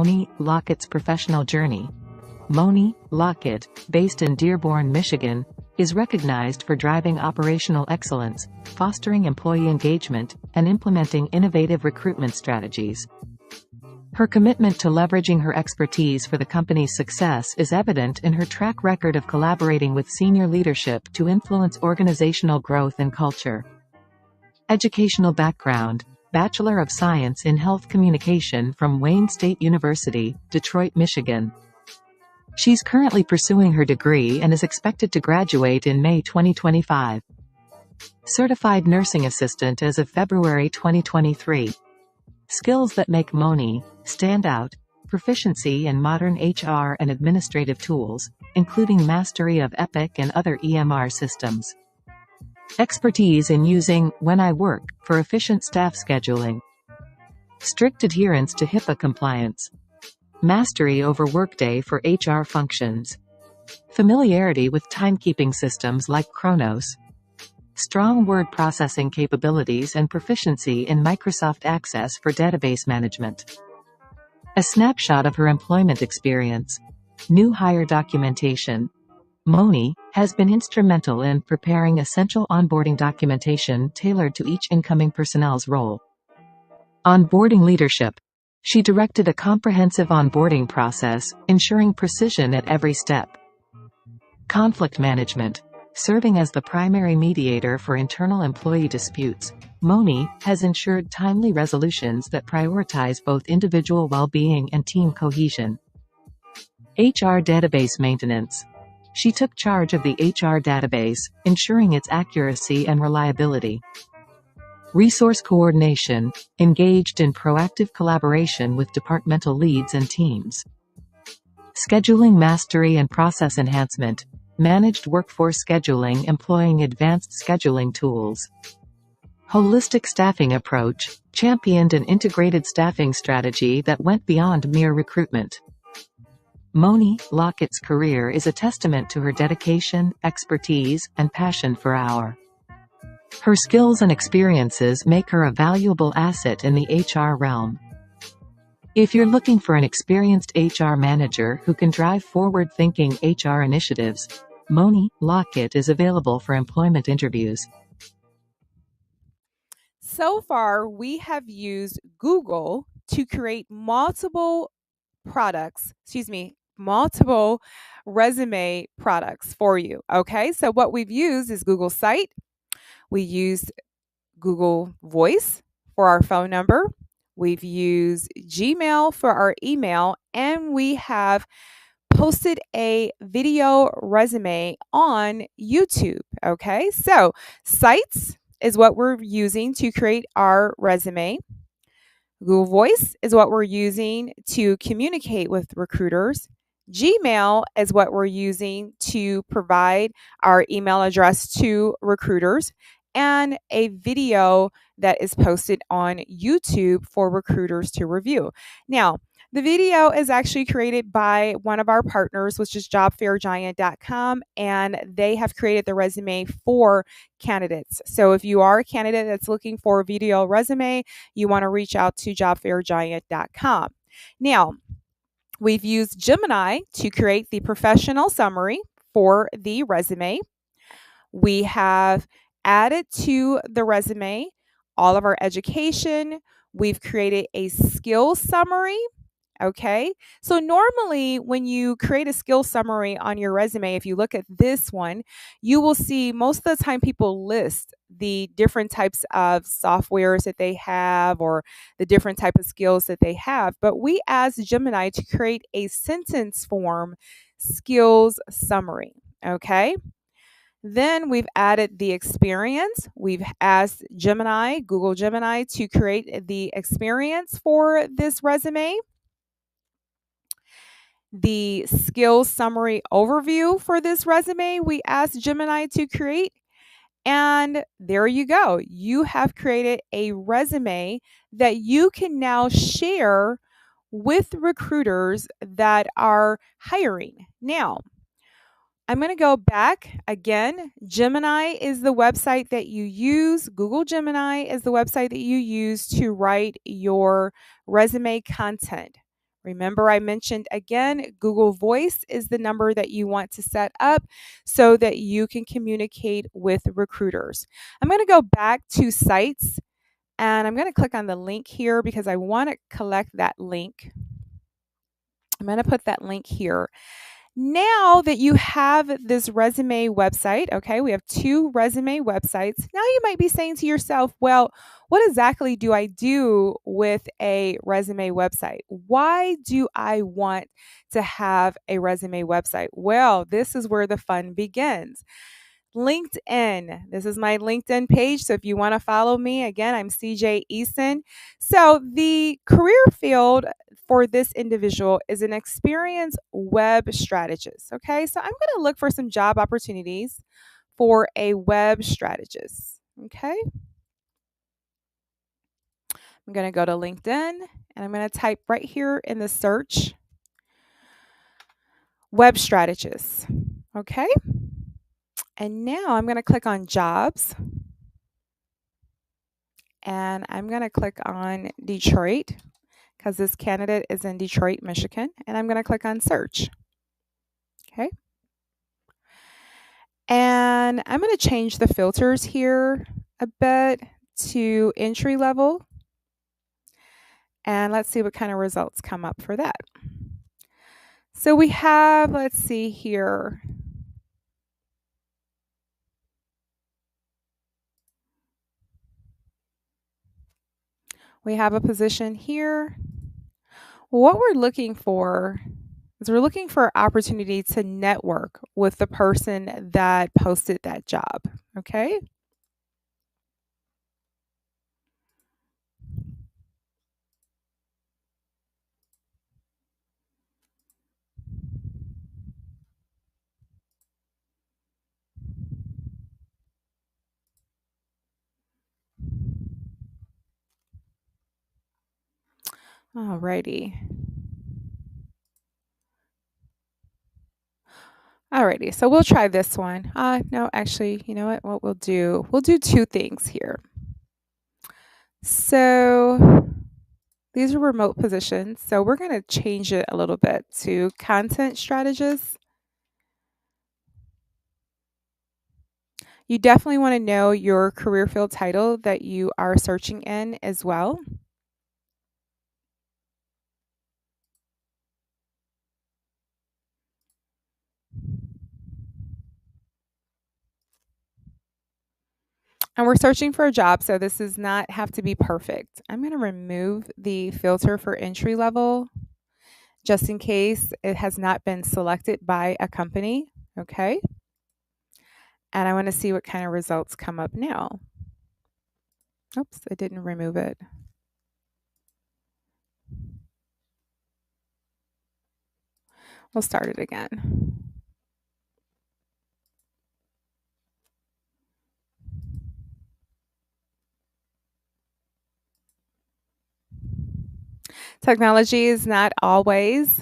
Moni Lockett's professional journey. Moni Lockett, based in Dearborn, Michigan, is recognized for driving operational excellence, fostering employee engagement, and implementing innovative recruitment strategies. Her commitment to leveraging her expertise for the company's success is evident in her track record of collaborating with senior leadership to influence organizational growth and culture. Educational background: Bachelor of Science in Health Communication from Wayne State University, Detroit, Michigan. She's currently pursuing her degree and is expected to graduate in May 2025. Certified Nursing Assistant as of February 2023. Skills that make Moni stand out: proficiency in modern HR and administrative tools, including mastery of Epic and other EMR systems. Expertise in using When I Work for efficient staff scheduling. Strict adherence to HIPAA compliance. Mastery over Workday for HR functions. Familiarity with timekeeping systems like Kronos. Strong word processing capabilities and proficiency in Microsoft Access for database management. A snapshot of her employment experience. New hire documentation. Moni has been instrumental in preparing essential onboarding documentation tailored to each incoming personnel's role. Onboarding leadership. She directed a comprehensive onboarding process, ensuring precision at every step. Conflict management. Serving as the primary mediator for internal employee disputes, Moni has ensured timely resolutions that prioritize both individual well-being and team cohesion. HR database maintenance. She took charge of the HR database, ensuring its accuracy and reliability. Resource coordination. Engaged in proactive collaboration with departmental leads and teams. Scheduling mastery and process enhancement. Managed workforce scheduling employing advanced scheduling tools. Holistic staffing approach. Championed an integrated staffing strategy that went beyond mere recruitment. Moni Lockett's career is a testament to her dedication, expertise, and passion for her skills and experiences make her a valuable asset in the HR realm. If you're looking for an experienced HR manager who can drive forward-thinking HR initiatives, Moni Lockett is available for employment interviews. So far, we have used Google to create multiple resume products for you. Okay, so what we've used is Google Site. We used Google Voice for our phone number. We've used Gmail for our email, and we have posted a video resume on YouTube. Okay, so Sites is what we're using to create our resume. Google Voice is what we're using to communicate with recruiters. Gmail is what we're using to provide our email address to recruiters, and a video that is posted on YouTube for recruiters to review. Now, the video is actually created by one of our partners, which is JobFairGiant.com, and they have created the resume for candidates. So if you are a candidate that's looking for a video resume, you want to reach out to JobFairGiant.com. Now, we've used Gemini to create the professional summary for the resume. We have added to the resume all of our education. We've created a skill summary. Okay, so normally when you create a skill summary on your resume, if you look at this one, you will see most of the time people list the different types of softwares that they have or the different type of skills that they have. But we asked Gemini to create a sentence form skills summary. Okay. Then we've added the experience. We've asked Google Gemini, to create the experience for this resume. The skills summary overview for this resume, we asked Gemini to create. And there you go. You have created a resume that you can now share with recruiters that are hiring. Now, I'm going to go back again. Gemini is the website that you use. Google Gemini is the website that you use to write your resume content. Remember, I mentioned again, Google Voice is the number that you want to set up so that you can communicate with recruiters. I'm going to go back to sites and I'm going to click on the link here because I want to collect that link. I'm going to put that link here. Now that you have this resume website, okay, we have 2 resume websites. Now you might be saying to yourself, well, what exactly do I do with a resume website? Why do I want to have a resume website? Well, this is where the fun begins. LinkedIn. This is my LinkedIn page. So if you want to follow me, again, I'm CJ Eason. So the career field for this individual is an experienced web strategist. Okay, so I'm going to look for some job opportunities for a web strategist. Okay, I'm going to go to LinkedIn and I'm going to type right here in the search web strategist. Okay, and now I'm going to click on jobs. And I'm going to click on Detroit because this candidate is in Detroit, Michigan. And I'm going to click on search. Okay. And I'm going to change the filters here a bit to entry level. And let's see what kind of results come up for that. So we have, let's see here. We have a position here. What we're looking for is we're looking for opportunity to network with the person that posted that job. Okay. Alrighty. Alrighty, so we'll try this one. No, actually, you know what we'll do 2 things here. So these are remote positions, so we're going to change it a little bit to content strategist. You definitely want to know your career field title that you are searching in as well. And we're searching for a job, so this does not have to be perfect. I'm going to remove the filter for entry level just in case it has not been selected by a company. Okay. And I want to see what kind of results come up now. Oops, I didn't remove it. We'll start it again. Technology is not always.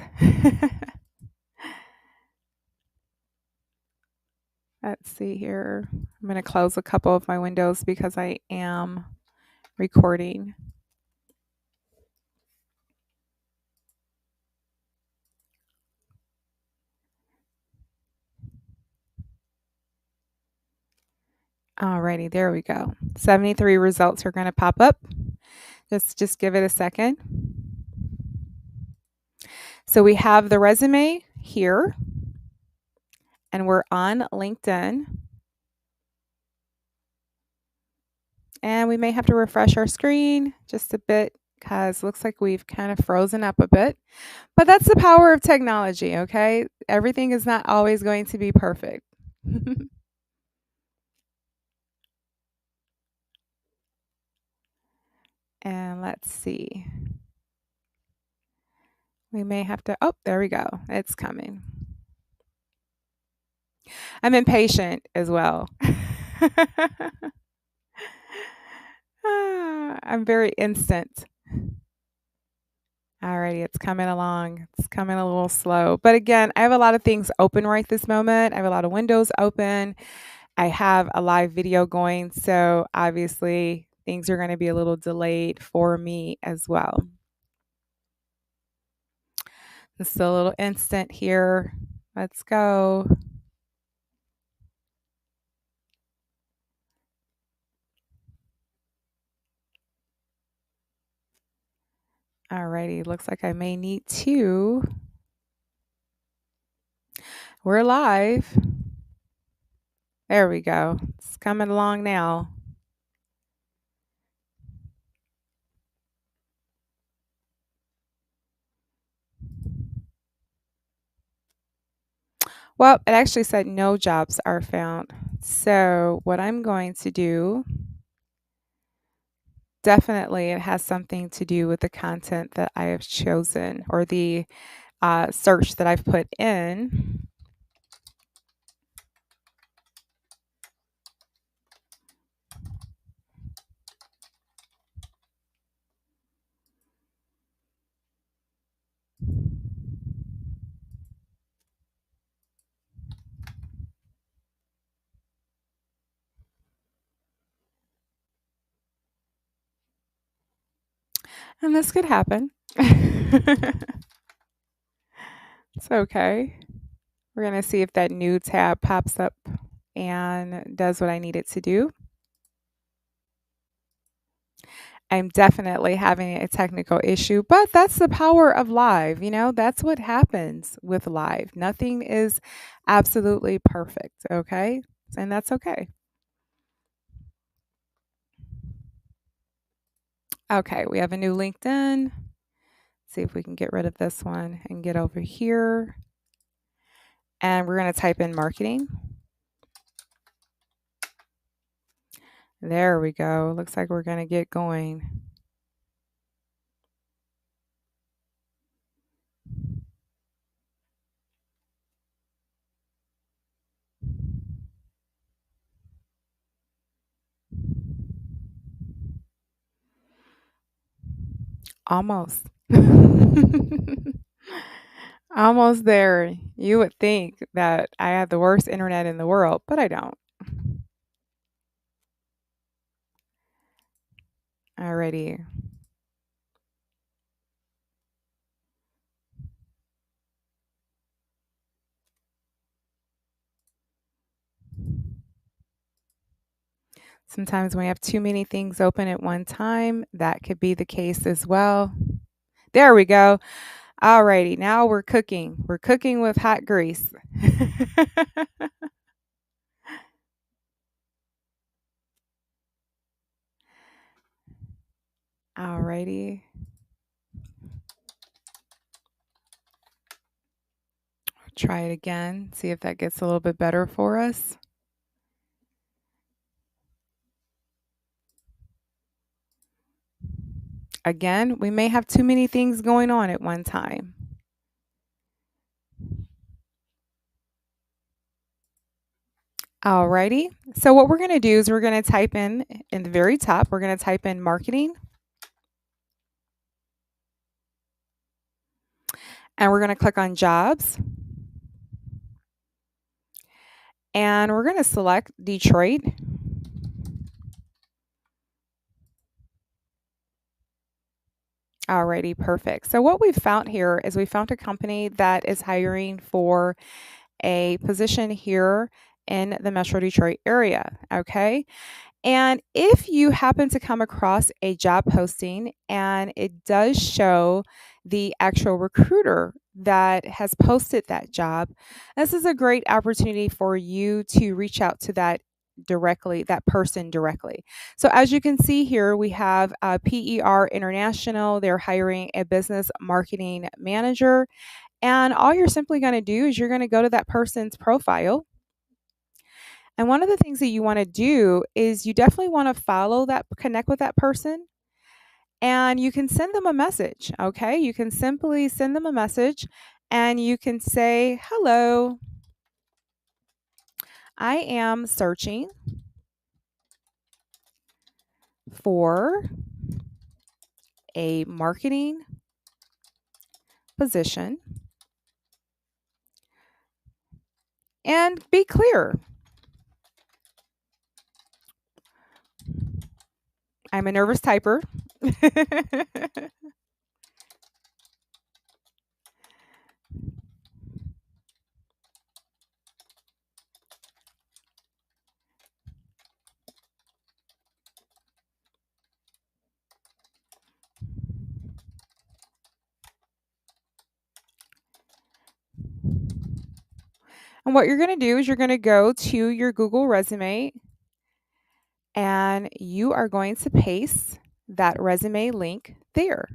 Let's see here. I'm going to close a couple of my windows because I am recording. Alrighty, there we go. 73 results are going to pop up. Just give it a second. So we have the resume here, and we're on LinkedIn. And we may have to refresh our screen just a bit because it looks like we've kind of frozen up a bit. But that's the power of technology, okay? Everything is not always going to be perfect. And let's see. We may have to, oh, there we go. It's coming. I'm impatient as well. I'm very instant. Alrighty, it's coming along. It's coming a little slow. But again, I have a lot of things open right this moment. I have a lot of windows open. I have a live video going. So obviously things are going to be a little delayed for me as well. It's a little instant here. Let's go. Alrighty, looks like I may need to. We're live. There we go. It's coming along now. Well, it actually said no jobs are found. So what I'm going to do, definitely it has something to do with the content that I have chosen or the search that I've put in. And this could happen. It's okay. We're going to see if that new tab pops up and does what I need it to do. I'm definitely having a technical issue, but that's the power of live. That's what happens with live. Nothing is absolutely perfect, okay? And that's okay. Okay, we have a new LinkedIn. See if we can get rid of this one and get over here. And we're going to type in marketing. There we go. Looks like we're going to get going. Almost. Almost there. You would think that I have the worst internet in the world, but I don't. Alrighty. Sometimes when we have too many things open at one time, that could be the case as well. There we go. Alrighty, now we're cooking. We're cooking with hot grease. Alrighty. Try it again. See if that gets a little bit better for us. Again, we may have too many things going on at one time. Alrighty. So what we're going to do is we're going to type in the very top, we're going to type in marketing. And we're going to click on jobs. And we're going to select Detroit. Alrighty, perfect. So what we've found here is we found a company that is hiring for a position here in the Metro Detroit area. Okay. And if you happen to come across a job posting and it does show the actual recruiter that has posted that job, this is a great opportunity for you to reach out to that person directly. So as you can see here, we have PER International. They're hiring a business marketing manager. And all you're simply going to do is you're going to go to that person's profile. And one of the things that you want to do is you definitely want to connect with that person, and you can send them a message. Okay. You can simply send them a message and you can say, hello, I am searching for a marketing position, and be clear. I'm a nervous typer. And what you're going to do is you're going to go to your Google resume and you are going to paste that resume link there.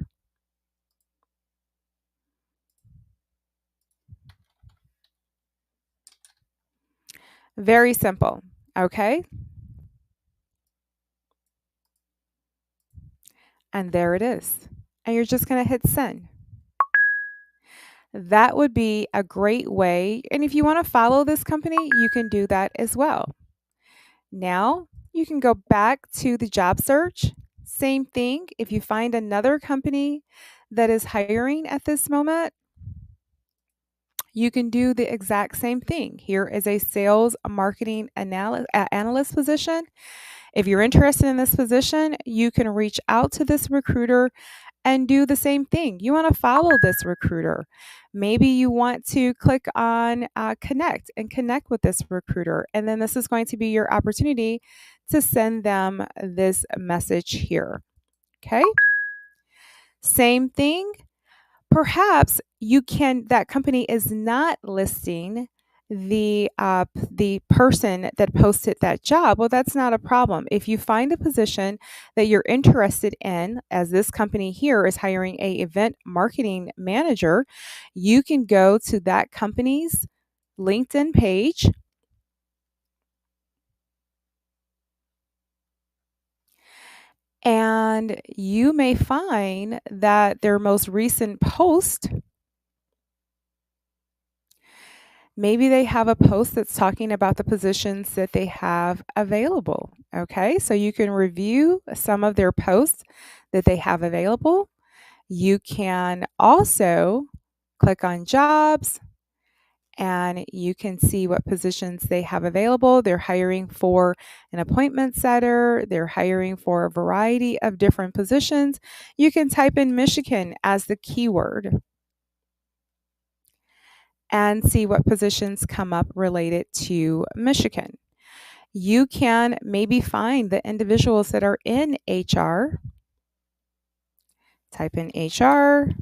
Very simple, okay? And there it is. And you're just going to hit send. That would be a great way. And if you want to follow this company, you can do that as well. Now you can go back to the job search. Same thing. If you find another company that is hiring at this moment, you can do the exact same thing. Here is a sales marketing analyst position. If you're interested in this position, you can reach out to this recruiter and do the same thing. You want to follow this recruiter. Maybe you want to click on connect and connect with this recruiter. And then this is going to be your opportunity to send them this message here. Okay. Same thing. Perhaps that company is not listing the person that posted that job. Well, that's not a problem. If you find a position that you're interested in, as this company here is hiring a event marketing manager, you can go to that company's LinkedIn page and you may find that their most recent post, maybe they have a post that's talking about the positions that they have available. Okay, so you can review some of their posts that they have available. You can also click on jobs and you can see what positions they have available. They're hiring for an appointment setter, they're hiring for a variety of different positions. You can type in Michigan as the keyword and see what positions come up related to Michigan. You can maybe find the individuals that are in HR. Type in HR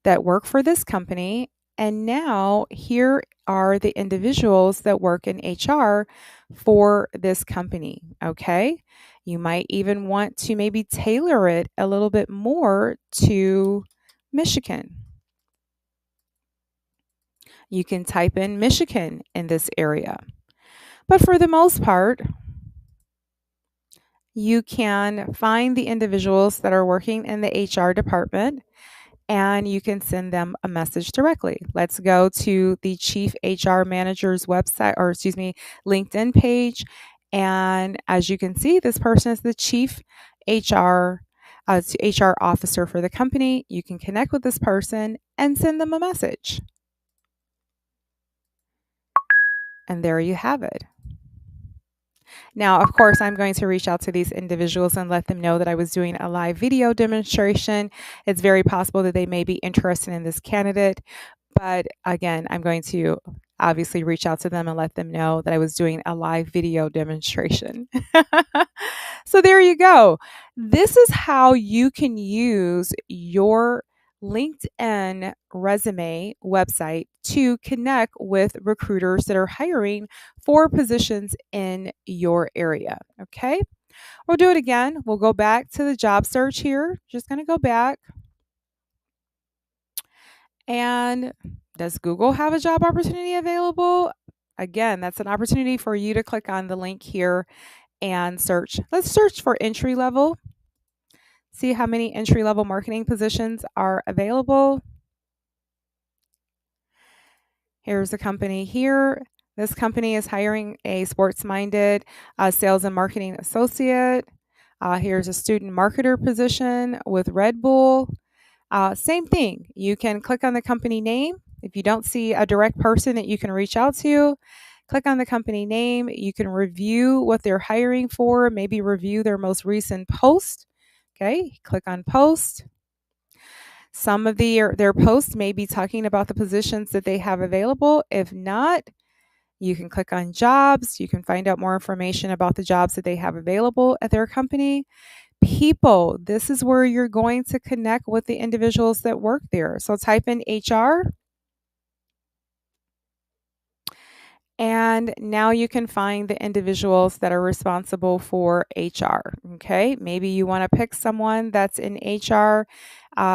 that work for this company. And now here are the individuals that work in HR for this company. Okay. You might even want to maybe tailor it a little bit more to Michigan. You can type in Michigan in this area. But for the most part, you can find the individuals that are working in the HR department and you can send them a message directly. Let's go to the Chief HR Manager's website, or excuse me, LinkedIn page. And as you can see, this person is the Chief HR Officer for the company. You can connect with this person and send them a message. And there you have it. Now, of course, I'm going to reach out to these individuals and let them know that I was doing a live video demonstration. It's very possible that they may be interested in this candidate. But again, I'm going to obviously reach out to them and let them know that I was doing a live video demonstration. So there you go. This is how you can use your LinkedIn resume website to connect with recruiters that are hiring for positions in your area. Okay, we'll do it again. We'll go back to the job search here. Just going to go back. And does Google have a job opportunity available? Again, that's an opportunity for you to click on the link here and search. Let's search for entry level. See how many entry level marketing positions are available. Here's the company here. This company is hiring a sports-minded sales and marketing associate. Here's a student marketer position with Red Bull. Same thing. You can click on the company name. If you don't see a direct person that you can reach out to, click on the company name. You can review what they're hiring for, maybe review their most recent post. Okay, click on post. Some of their posts may be talking about the positions that they have available. If not, you can click on jobs. You can find out more information about the jobs that they have available at their company. People, this is where you're going to connect with the individuals that work there. So type in HR. And now you can find the individuals that are responsible for HR. Okay, maybe you want to pick someone that's in HR.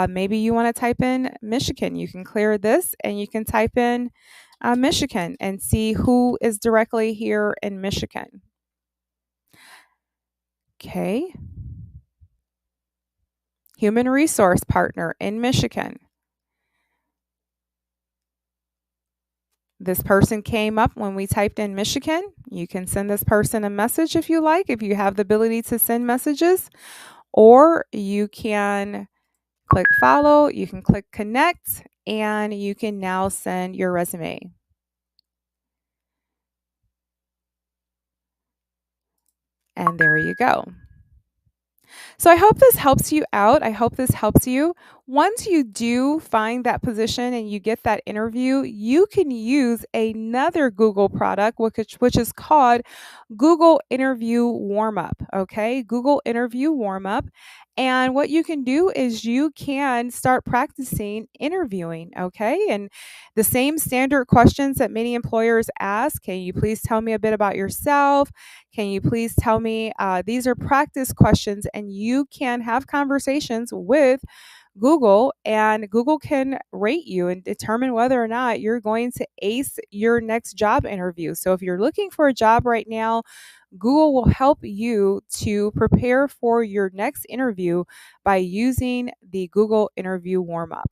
Maybe you want to type in Michigan. You can clear this and you can type in Michigan and see who is directly here in Michigan. Okay, human resource partner in Michigan. This person came up when we typed in Michigan. You can send this person a message if you like, if you have the ability to send messages, or you can click follow, you can click connect, and you can now send your resume. And there you go. So I hope this helps you out. I hope this helps you. Once you do find that position and you get that interview, you can use another Google product, which is called Google Interview Warm-Up. Okay, Google Interview Warm-Up. And what you can do is you can start practicing interviewing. Okay, and the same standard questions that many employers ask. Can you please tell me a bit about yourself? Can you please tell me? These are practice questions, and you can have conversations with Google, and Google can rate you and determine whether or not you're going to ace your next job interview. So, if you're looking for a job right now, Google will help you to prepare for your next interview by using the Google Interview Warm Up.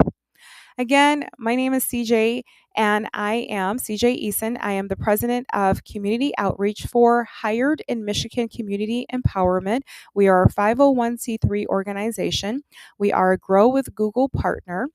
Again, my name is CJ, and I am CJ Eason. I am the president of Community Outreach for Hired in Michigan Community Empowerment. We are a 501c3 organization. We are a Grow with Google partner.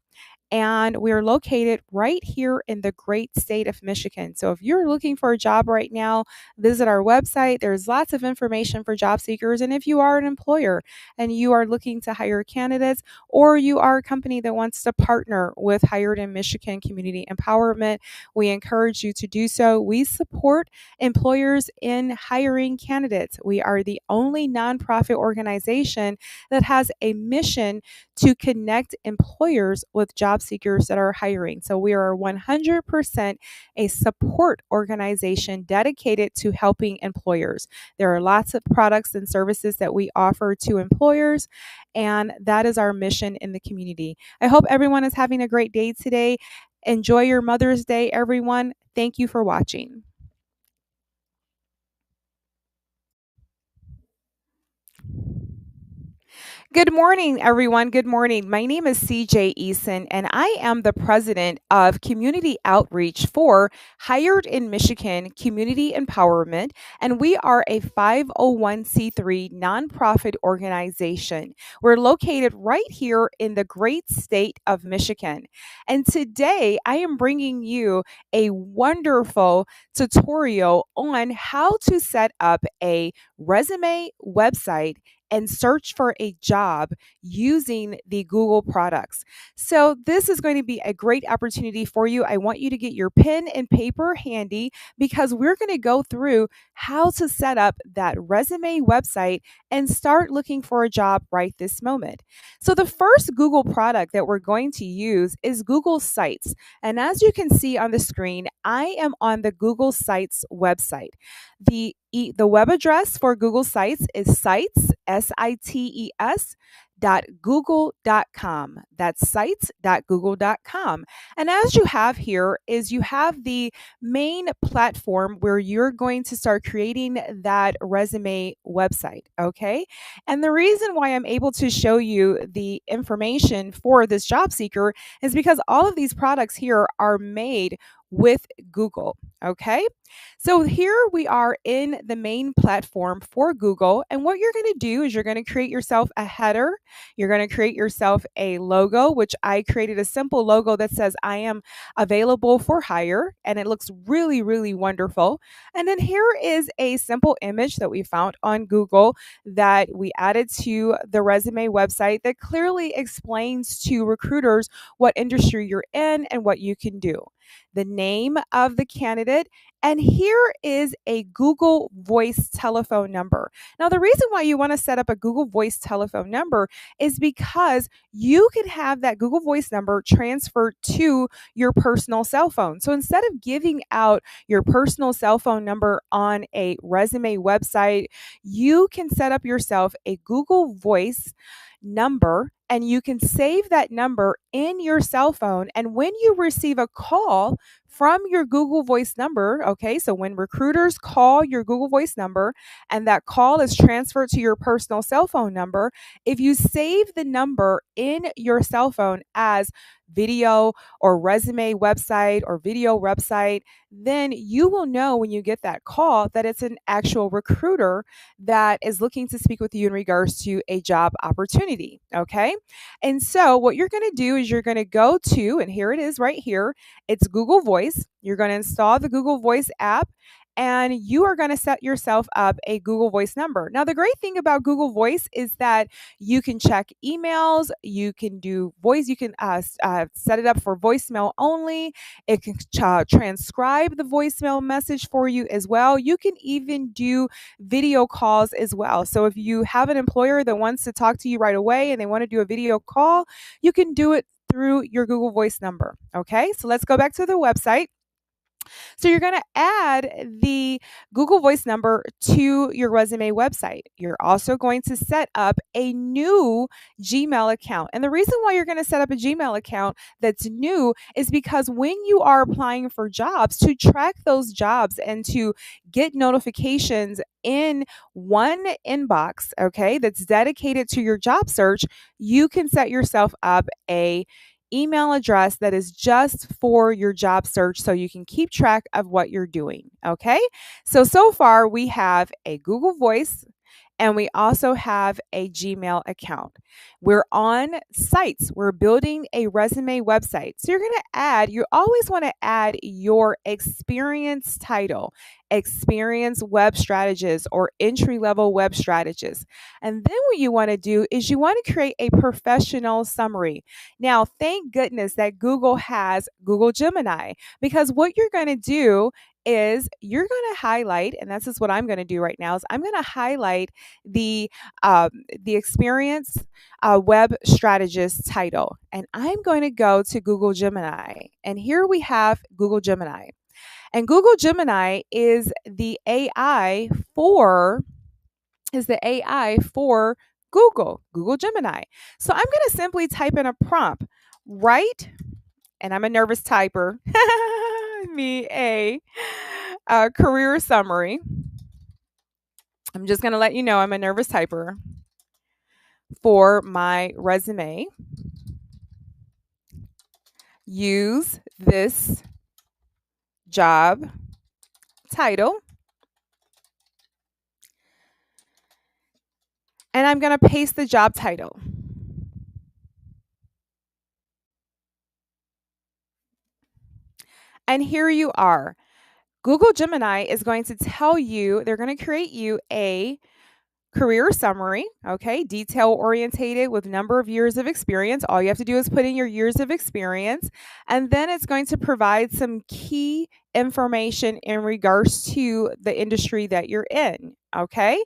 And we are located right here in the great state of Michigan. So if you're looking for a job right now, visit our website. There's lots of information for job seekers. And if you are an employer and you are looking to hire candidates, or you are a company that wants to partner with Hired in Michigan Community Empowerment, we encourage you to do so. We support employers in hiring candidates. We are the only nonprofit organization that has a mission to connect employers with job seekers that are hiring. So we are 100% a support organization dedicated to helping employers. There are lots of products and services that we offer to employers, and that is our mission in the community. I hope everyone is having a great day today. Enjoy your Mother's Day, everyone. Thank you for watching. Good morning, everyone. Good morning. My name is CJ Eason, and I am the president of Community Outreach for Hired in Michigan Community Empowerment, and we are a 501c3 nonprofit organization. We're located right here in the great state of Michigan. And today I am bringing you a wonderful tutorial on how to set up a resume website and search for a job using the Google products. So, this is going to be a great opportunity for you. I want you to get your pen and paper handy because we're going to go through how to set up that resume website and start looking for a job right this moment. So, the first Google product that we're going to use is Google Sites. And as you can see on the screen, I am on the Google Sites website. The web address for Google Sites is sites, sites, .google.com. That's sites.google.com. And as you have here is you have the main platform where you're going to start creating that resume website, okay? And the reason why I'm able to show you the information for this job seeker is because all of these products here are made with Google, okay? So here we are in the main platform for Google, and what you're going to do is you're going to create yourself a header. You're going to create yourself a logo, which I created a simple logo that says I am available for hire, and it looks really, really wonderful. And then here is a simple image that we found on Google that we added to the resume website that clearly explains to recruiters what industry you're in and what you can do. the name of the candidate, and here is a Google Voice telephone number. Now, the reason why you want to set up a Google Voice telephone number is because you could have that Google Voice number transferred to your personal cell phone. So instead of giving out your personal cell phone number on a resume website, you can set up yourself a Google Voice number, and you can save that number in your cell phone. And when you receive a call from your Google Voice number, okay, so when recruiters call your Google Voice number and that call is transferred to your personal cell phone number, if you save the number in your cell phone as video or resume website or video website, then you will know when you get that call that it's an actual recruiter that is looking to speak with you in regards to a job opportunity. Okay. And so what you're going to do is you're going to go to, and here it is right here, it's Google Voice. You're going to install the Google Voice app, and you are going to set yourself up a Google Voice number. Now, the great thing about Google Voice is that you can check emails, you can do voice, you can set it up for voicemail only. It can transcribe the voicemail message for you as well. You can even do video calls as well. So if you have an employer that wants to talk to you right away and they want to do a video call, you can do it through your Google Voice number. Okay, so let's go back to the website. So you're going to add the Google Voice number to your resume website. You're also going to set up a new Gmail account. And the reason why you're going to set up a Gmail account that's new is because when you are applying for jobs, to track those jobs and to get notifications in one inbox, okay, that's dedicated to your job search, you can set yourself up a email address that is just for your job search so you can keep track of what you're doing. Okay. So far we have a Google Voice and we also have a Gmail account. We're on sites. We're building a resume website. So you're going to add, you always want to add your experience title, experienced web strategist or entry level web strategist. And then what you want to do is you want to create a professional summary. Now, thank goodness that Google has Google Gemini, because what you're going to do is you're going to highlight, and this is what I'm going to do right now, is I'm going to highlight the experience web strategist title, and I'm going to go to Google Gemini, and here we have Google Gemini, and Google Gemini is the AI for Google Gemini. So I'm going to simply type in a prompt, right? And I'm a nervous typer. Me a career summary. I'm just going to let you know I'm a nervous typer for my resume. Use this job title. And I'm going to paste the job title. And here you are. Google Gemini is going to tell you, they're going to create you a career summary, okay, detail orientated with number of years of experience. All you have to do is put in your years of experience, and then it's going to provide some key information in regards to the industry that you're in, okay?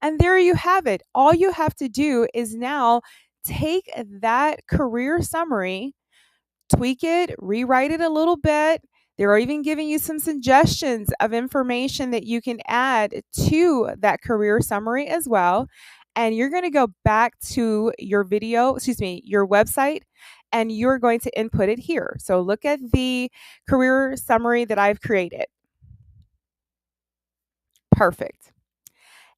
And there you have it. All you have to do is now take that career summary, tweak it, rewrite it a little bit. They're even giving you some suggestions of information that you can add to that career summary as well. And you're going to go back to your your website, and you're going to input it here. So look at the career summary that I've created. Perfect.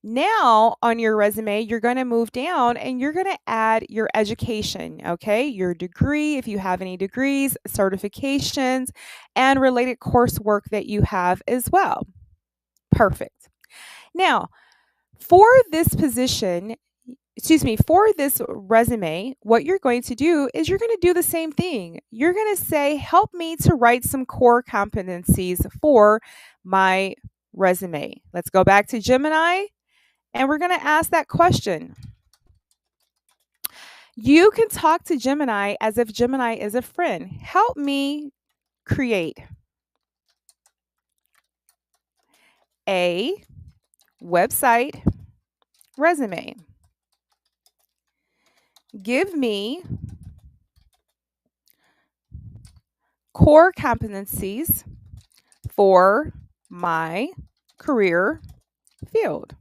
Now on your resume, you're going to move down and you're going to add your education, okay? Your degree, if you have any degrees, certifications, and related coursework that you have as well. Perfect. Now, for this position, for this resume, what you're going to do is you're going to do the same thing. You're going to say, help me to write some core competencies for my resume. Let's go back to Gemini. And we're going to ask that question. You can talk to Gemini as if Gemini is a friend. Help me create a website resume. Give me core competencies for my career field.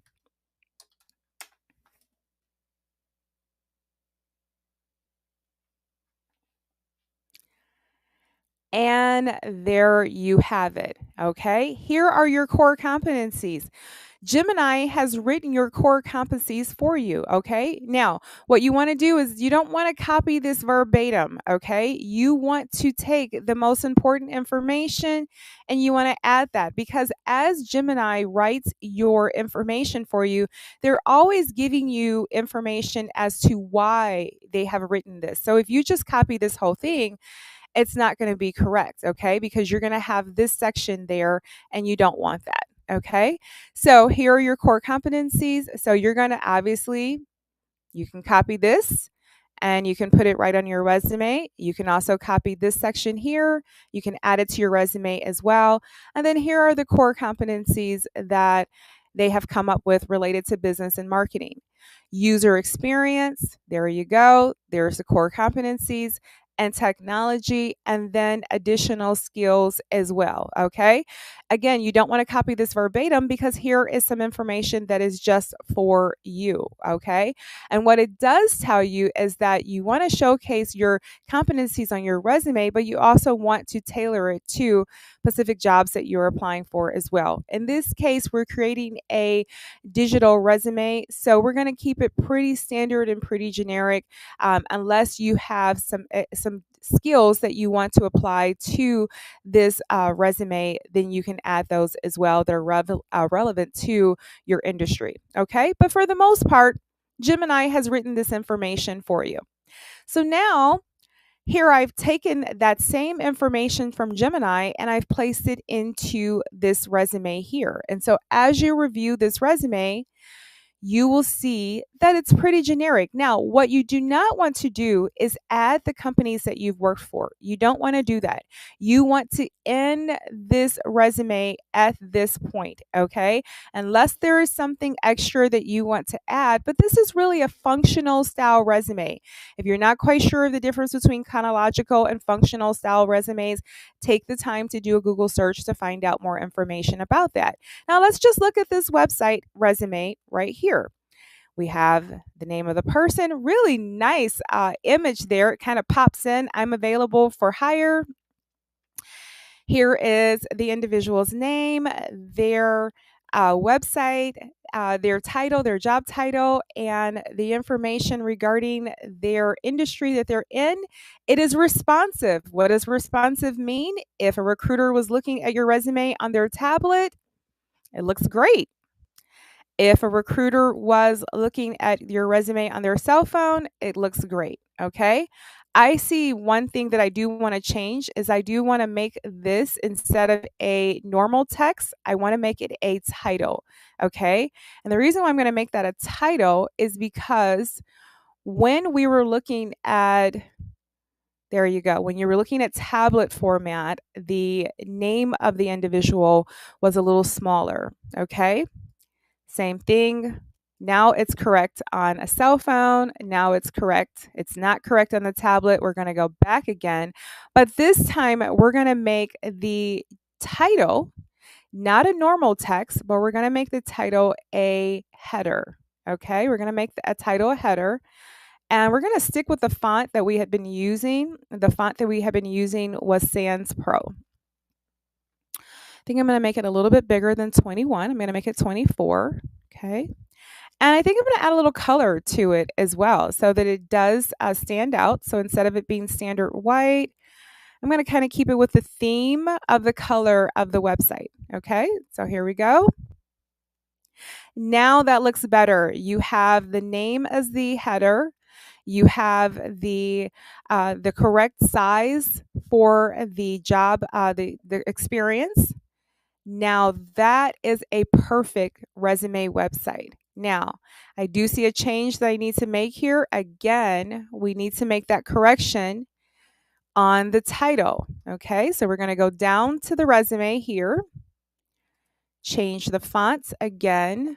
And there you have it. Okay, here are your core competencies. Gemini has written your core competencies for you. Okay, now what you want to do is you don't want to copy this verbatim. Okay, you want to take the most important information and you want to add that, because as Gemini writes your information for you, they're always giving you information as to why they have written this. So if you just copy this whole thing, it's not going to be correct, okay? Because you're going to have this section there and you don't want that, okay? So here are your core competencies. So you're going to obviously, you can copy this and you can put it right on your resume. You can also copy this section here. You can add it to your resume as well. And then here are the core competencies that they have come up with related to business and marketing. User experience, there you go. There's the core competencies, and technology, and then additional skills as well. Okay. Again, you don't want to copy this verbatim because here is some information that is just for you. Okay. And what it does tell you is that you want to showcase your competencies on your resume, but you also want to tailor it to specific jobs that you're applying for as well. In this case, we're creating a digital resume, so we're going to keep it pretty standard and pretty generic, unless you have some skills that you want to apply to this resume, then you can add those as well. They're relevant to your industry. Okay, but for the most part, Gemini has written this information for you. So now, here I've taken that same information from Gemini and I've placed it into this resume here. And so as you review this resume, you will see that it's pretty generic. Now, what you do not want to do is add the companies that you've worked for. You don't want to do that. You want to end this resume at this point, okay? Unless there is something extra that you want to add, but this is really a functional style resume. If you're not quite sure of the difference between chronological and functional style resumes, take the time to do a Google search to find out more information about that. Now, let's just look at this website resume right here. We have the name of the person, really nice image there. It kind of pops in. I'm available for hire. Here is the individual's name, their website, their title, their job title, and the information regarding their industry that they're in. It is responsive. What does responsive mean? If a recruiter was looking at your resume on their tablet, it looks great. If a recruiter was looking at your resume on their cell phone, it looks great. Okay. I see one thing that I do want to change is I do want to make this, instead of a normal text, I want to make it a title. Okay. And the reason why I'm going to make that a title is because when we were looking at, there you go. When you were looking at tablet format, the name of the individual was a little smaller. Okay. Same thing. Now it's correct on a cell phone. Now it's correct. It's not correct on the tablet. We're going to go back again. But this time we're going to make the title not a normal text, but we're going to make the title a header. Okay, we're going to make a title a header. And we're going to stick with the font that we had been using. The font that we have been using was Sans Pro. I think I'm going to make it a little bit bigger than 21. I'm going to make it 24. Okay. And I think I'm going to add a little color to it as well so that it does stand out. So instead of it being standard white, I'm going to kind of keep it with the theme of the color of the website. Okay. So here we go. Now that looks better. You have the name as the header. You have the correct size for the job, the experience. Now that is a perfect resume website. Now, I do see a change that I need to make here. Again, we need to make that correction on the title. Okay, so we're going to go down to the resume here, change the fonts again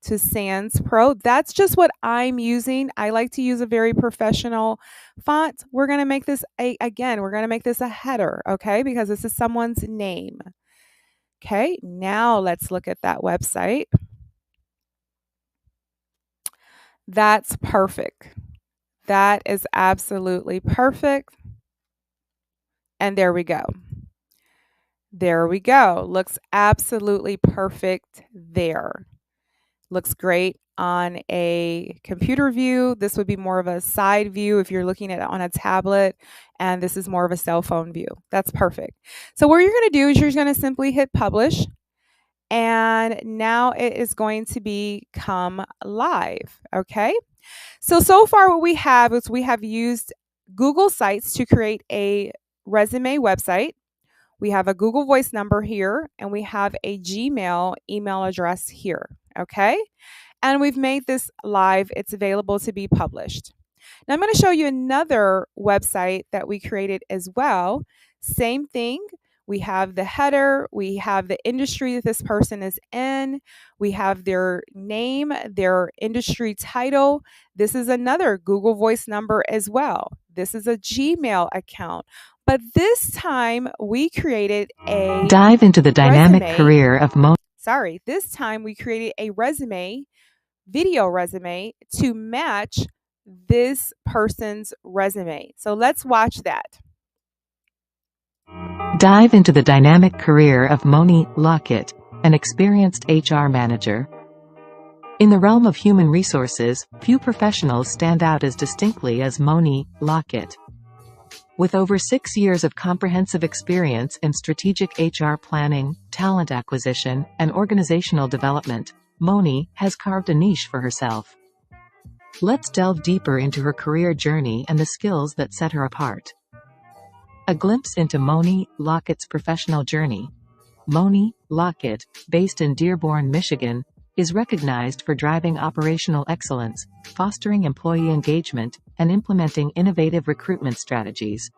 to Sans Pro. That's just what I'm using. I like to use a very professional font. We're going to make this we're going to make this a header, okay, because this is someone's name. Okay, now let's look at that website. That's perfect. That is absolutely perfect. And there we go. There we go. Looks absolutely perfect there. Looks great on a computer view. This would be more of a side view if you're looking at it on a tablet, and this is more of a cell phone view. That's perfect. So what you're going to do is you're going to simply hit publish, and now it is going to become live. Okay. So far what we have is we have used Google Sites to create a resume website. We have a Google Voice number here, and we have a Gmail email address here, okay? And we've made this live. It's available to be published. Now I'm going to show you another website that we created as well. Same thing. We have the header, we have the industry that this person is in, we have their name, their industry title. This is another Google Voice number as well. This is a Gmail account. But this time we created a Dive into the dynamic career of This time we created a video resume to match this person's resume. So let's watch that. Dive into the dynamic career of Moni Lockett, an experienced HR manager. In the realm of human resources, few professionals stand out as distinctly as Moni Lockett. With over 6 years of comprehensive experience in strategic HR planning, talent acquisition, and organizational development, Moni has carved a niche for herself. Let's delve deeper into her career journey and the skills that set her apart. A glimpse into Moni Lockett's professional journey. Moni Lockett, based in Dearborn, Michigan, is recognized for driving operational excellence, fostering employee engagement, and implementing innovative recruitment strategies.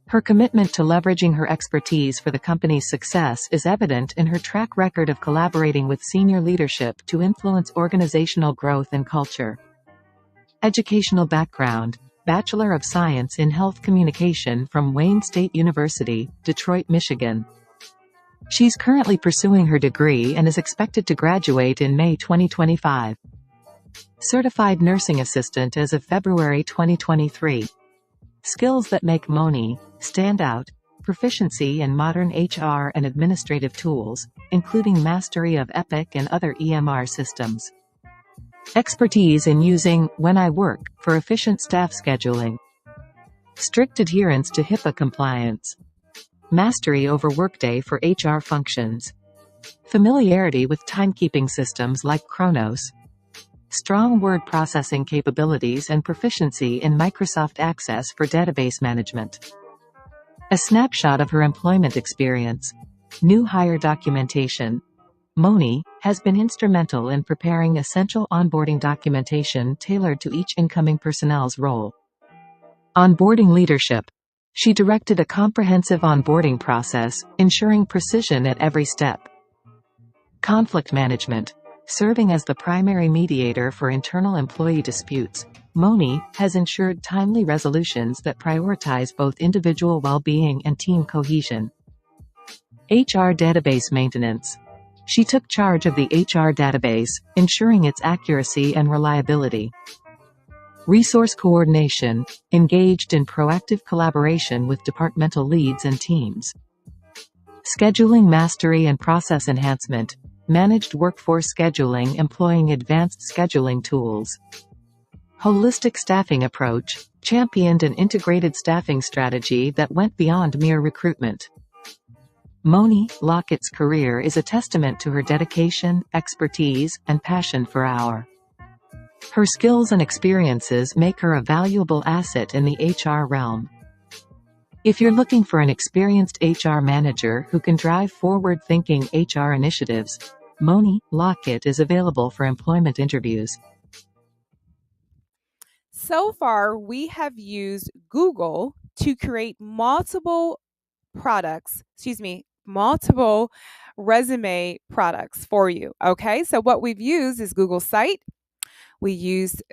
Her commitment to leveraging her expertise for the company's success is evident in her track record of collaborating with senior leadership to influence organizational growth and culture. Educational background: Bachelor of Science in Health Communication from Wayne State University, Detroit, Michigan. She's currently pursuing her degree and is expected to graduate in May 2025. Certified Nursing Assistant as of February 2023. Skills that make Moni stand out: proficiency in modern HR and administrative tools, including mastery of Epic and other EMR systems. Expertise in using When I Work for efficient staff scheduling. Strict adherence to HIPAA compliance. Mastery over Workday for HR functions. Familiarity with timekeeping systems like Kronos. Strong word processing capabilities and proficiency in Microsoft Access for database management. A snapshot of her employment experience. New hire documentation. Moni has been instrumental in preparing essential onboarding documentation tailored to each incoming personnel's role. Onboarding leadership. She directed a comprehensive onboarding process, ensuring precision at every step. Conflict management. Serving as the primary mediator for internal employee disputes, Moni has ensured timely resolutions that prioritize both individual well-being and team cohesion. HR database maintenance. She took charge of the HR database, ensuring its accuracy and reliability. Resource coordination. Engaged in proactive collaboration with departmental leads and teams. Scheduling mastery and process enhancement. Managed workforce scheduling employing advanced scheduling tools. Holistic staffing approach. Championed an integrated staffing strategy that went beyond mere recruitment. Moni Lockett's career is a testament to her dedication, expertise, and passion for her skills and experiences make her a valuable asset in the HR realm. If you're looking for an experienced HR manager who can drive forward-thinking HR initiatives, Moni Lockett is available for employment interviews. So far, we have used Google to create multiple resume products for you. Okay, so what we've used is Google Site. We used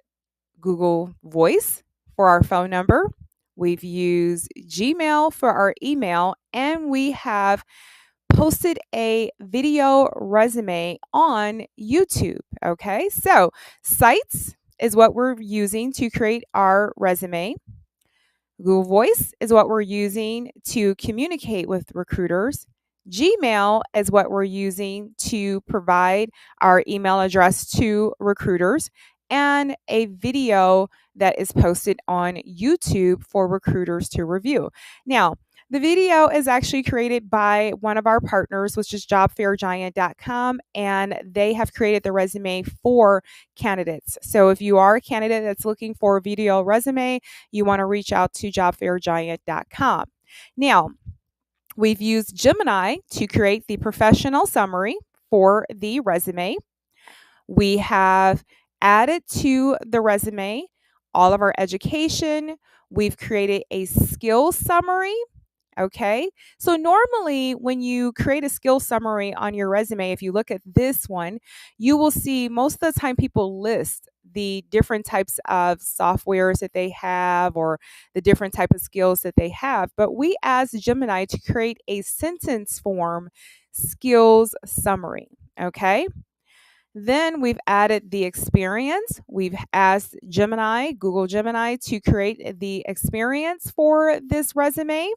Google Voice for our phone number. We've used Gmail for our email, and we have posted a video resume on YouTube. Okay, so Sites is what we're using to create our resume. Google Voice is what we're using to communicate with recruiters. Gmail is what we're using to provide our email address to recruiters, and a video that is posted on YouTube for recruiters to review. Now, the video is actually created by one of our partners, which is JobFairGiant.com, and they have created the resume for candidates. So if you are a candidate that's looking for a video resume, you want to reach out to JobFairGiant.com. Now, we've used Gemini to create the professional summary for the resume. We have added to the resume all of our education. We've created a skill summary. Okay, so normally when you create a skill summary on your resume, if you look at this one, you will see most of the time people list the different types of softwares that they have or the different type of skills that they have. But we asked Gemini to create a sentence form skills summary. Okay. Then we've added the experience. We've asked Google Gemini, to create the experience for this resume.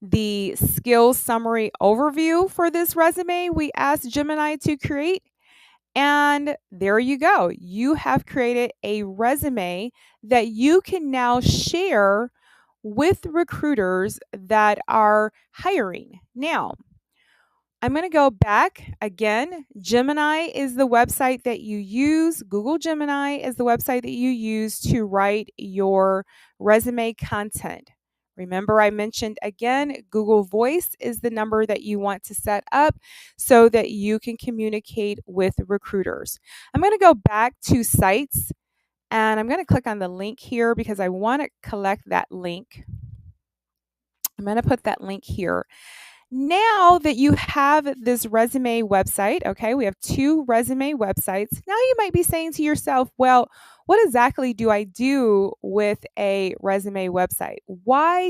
The skills summary overview for this resume, we asked Gemini to create. And there you go. You have created a resume that you can now share with recruiters that are hiring. Now, I'm going to go back again. Gemini is the website that you use. Google Gemini is the website that you use to write your resume content. Remember, I mentioned again, Google Voice is the number that you want to set up so that you can communicate with recruiters. I'm going to go back to Sites, and I'm going to click on the link here because I want to collect that link. I'm going to put that link here. Now that you have this resume website, okay, we have 2 resume websites. Now you might be saying to yourself, well, what exactly do I do with a resume website? Why